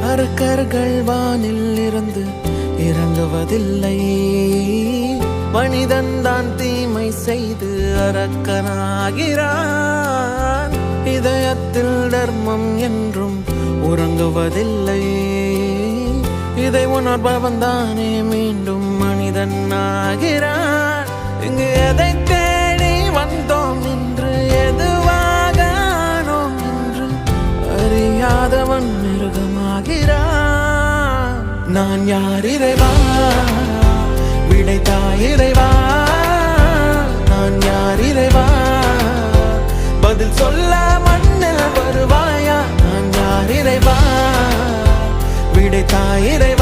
அரக்கர்கள் வானில் இருந்து இறங்குவதில்லை, மனிதன் தான் தீமை செய்து அரக்கனாகிறான். இதயத்தில் தர்மம் என்றும் உறங்குவதில்லை, இதை உணர்பவன் தானே மீண்டும் மனிதன் ஆகிறான். இங்கு எதை தேடி வந்தோம் என்று, எதுவாக ஆனோம் என்று அறியாதவன் மிருகமாகிறான். நான் யார் இறைவா, விடைத்தாய் இறைவா. நான் யார் இறைவா, பதில் சொல்ல மண்ணில் வருவாயா. நான் யார் இறைவா, விடைத்தாய் இறைவா.